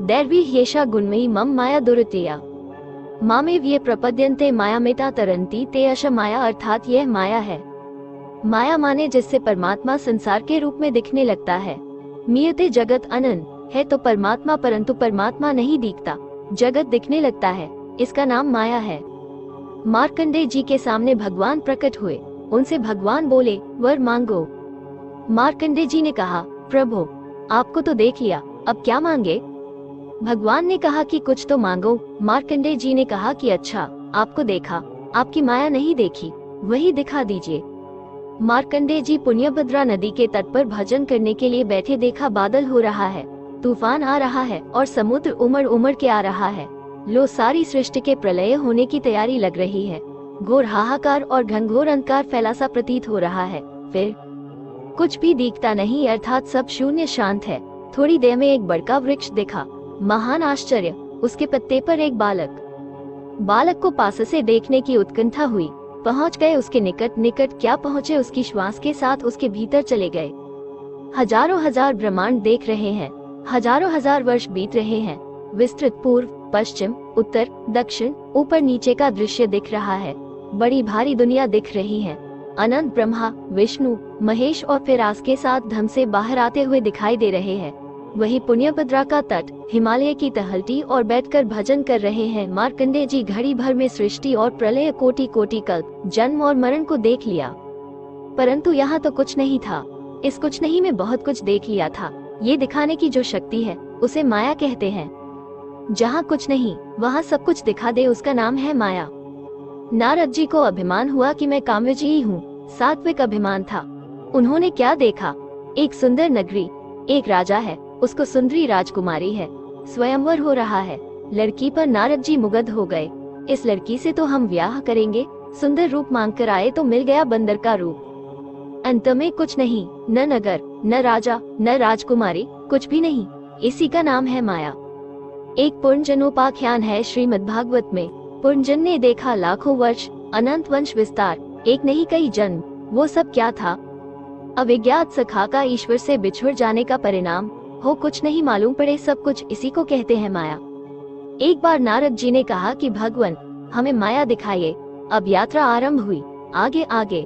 दैर्वी ह्येषा गुणमयी मम माया दुरत्यया। मामेव ये प्रपद्यन्ते मायामेता तरन्ति ते अश माया, अर्थात यह माया है। माया माने जिससे परमात्मा संसार के रूप में दिखने लगता है। मीयते जगत अनन है तो परमात्मा, परंतु परमात्मा नहीं दिखता, जगत दिखने लगता है, इसका नाम माया है। मार्कंडेय जी के सामने भगवान प्रकट हुए, उनसे भगवान बोले वर मांगो। मार्कंडेय जी ने कहा प्रभु आपको तो देख लिया, अब क्या मांगे। भगवान ने कहा कि कुछ तो मांगो। मार्कंडेय जी ने कहा कि अच्छा आपको देखा, आपकी माया नहीं देखी, वही दिखा दीजिए। मार्कंडेय जी पुण्यभद्रा नदी के तट पर भजन करने के लिए बैठे, देखा बादल हो रहा है, तूफान आ रहा है और समुद्र उमड़ उमड़ के आ रहा है। लो सारी सृष्टि के प्रलय होने की तैयारी लग रही है। घोर हाहाकार और घनघोर अंधकार फैला सा प्रतीत हो रहा है। फिर कुछ भी दिखता नहीं, अर्थात सब शून्य शांत है। थोड़ी देर में एक बड़का वृक्ष दिखा, महान आश्चर्य, उसके पत्ते पर एक बालक को पास से देखने की उत्कंठा हुई। पहुंच गए उसके निकट, क्या पहुंचे, उसकी श्वास के साथ उसके भीतर चले गए। हजारों हजार ब्रह्मांड देख रहे हैं, हजारों हजार वर्ष बीत रहे हैं। विस्तृत पूर्व पश्चिम उत्तर दक्षिण ऊपर नीचे का दृश्य दिख रहा है। बड़ी भारी दुनिया दिख रही है। अनंत ब्रह्मा विष्णु महेश और फिरास के साथ धम से बाहर आते हुए दिखाई दे रहे हैं। वही पुण्यभद्रा का तट, हिमालय की तहलटी और बैठकर भजन कर रहे हैं। मार्कंडेय जी घड़ी भर में सृष्टि और प्रलय, कोटि कोटि कल्प, जन्म और मरण को देख लिया, परंतु यहाँ तो कुछ नहीं था। इस कुछ नहीं में बहुत कुछ देख लिया था। ये दिखाने की जो शक्ति है उसे माया कहते हैं। जहाँ कुछ नहीं वहाँ सब कुछ दिखा दे, उसका नाम है माया। नारद जी को अभिमान हुआ कि मैं कामविजयी हूँ, सात्विक अभिमान था। उन्होंने क्या देखा, एक सुंदर नगरी, एक राजा है, उसको सुंदरी राजकुमारी है, स्वयंवर हो रहा है। लड़की पर नारद जी मुग्ध हो गए। इस लड़की से तो हम ब्याह करेंगे। सुंदर रूप मांग कर आए तो मिल गया बंदर का रूप। अंत में कुछ नहीं, न नगर न राजा न राजकुमारी, कुछ भी नहीं। इसी का नाम है माया। एक पुनर्जन्मोपाख्यान है श्रीमद् भागवत में। पुनर्जन्म ने देखा लाखों वर्ष, अनंत वंश विस्तार, एक नहीं कई जन्म। वो सब क्या था? अविज्ञात सखा का ईश्वर से बिछुड़ जाने का परिणाम। हो कुछ नहीं मालूम पड़े सब कुछ, इसी को कहते हैं माया। एक बार नारद जी ने कहा कि भगवान हमें माया दिखाइए। अब यात्रा आरंभ हुई, आगे आगे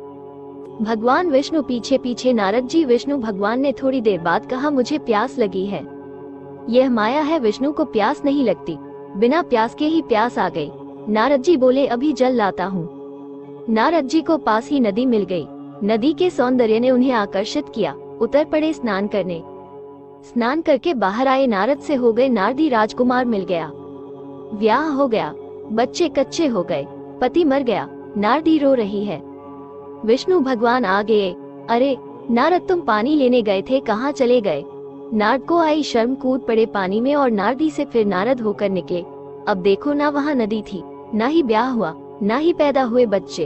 भगवान विष्णु पीछे पीछे, नारद जी विष्णु। भगवान ने थोड़ी देर बाद कहा मुझे प्यास लगी है। यह माया है, विष्णु को प्यास नहीं लगती, बिना प्यास के ही प्यास आ गई। नारद जी बोले अभी जल लाता हूँ। नारद जी को पास ही नदी मिल गई। नदी के सौंदर्य ने उन्हें आकर्षित किया। उतर पड़े स्नान करने। स्नान करके बाहर आए, नारद से हो गए नारदी राजकुमार मिल गया। ब्याह हो गया, बच्चे कच्चे हो गए, पति मर गया, नारदी रो रही है। विष्णु भगवान आ गए। अरे नारद तुम पानी लेने गए थे, कहाँ चले गए? नारद को आई शर्म, कूद पड़े पानी में और नारदी से फिर नारद होकर निकले। अब देखो ना वहाँ नदी थी, ना ही ब्याह हुआ, ना ही पैदा हुए बच्चे।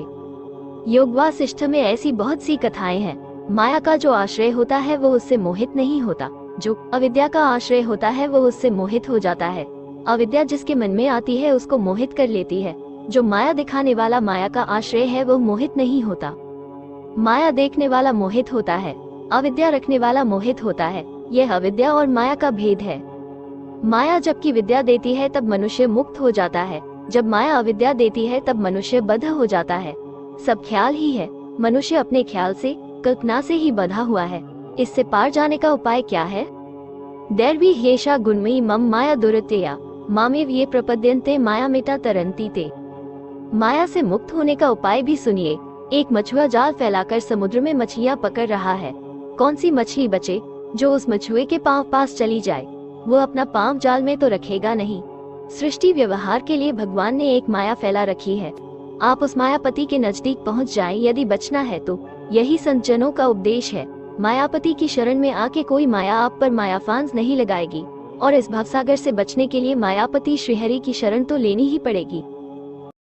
योग वासिष्ठ में ऐसी बहुत सी कथाएं हैं। माया का जो आश्रय होता है वो उससे मोहित नहीं होता, जो अविद्या का आश्रय होता है वो उससे मोहित हो जाता है। अविद्या जिसके मन में आती है उसको मोहित कर लेती है। जो माया दिखाने वाला माया का आश्रय है वो मोहित नहीं होता। माया देखने वाला मोहित होता है, अविद्या रखने वाला मोहित होता है। यह अविद्या और माया का भेद है। माया जबकि विद्या देती है तब मनुष्य मुक्त हो जाता है, जब माया अविद्या देती है तब मनुष्य बद्ध हो जाता है। सब ख्याल ही है, मनुष्य अपने ख्याल से, कल्पना से ही बंधा हुआ है। इससे पार जाने का उपाय क्या है? दैर्वी ह्येषा गुणमयी मम माया दुरत्यया, मामेव ये प्रपद्यन्ते मायामेता तरन्ति ते। माया से मुक्त होने का उपाय भी सुनिए। एक मछुआ जाल फैलाकर समुद्र में मछलियां पकड़ रहा है। कौन सी मछली बचे जो उस मछुए के पांव पास चली जाए? वो अपना पांव जाल में तो रखेगा नहीं। सृष्टि व्यवहार के लिए भगवान ने एक माया फैला रखी है। आप उस मायापति के नजदीक पहुंच जाएं यदि बचना है तो। यही संत जनों का उपदेश है। मायापति की शरण में आके कोई माया आप पर मायाफांस नहीं लगाएगी, और इस भवसागर से बचने के लिए मायापति श्रीहरि की शरण तो लेनी ही पड़ेगी।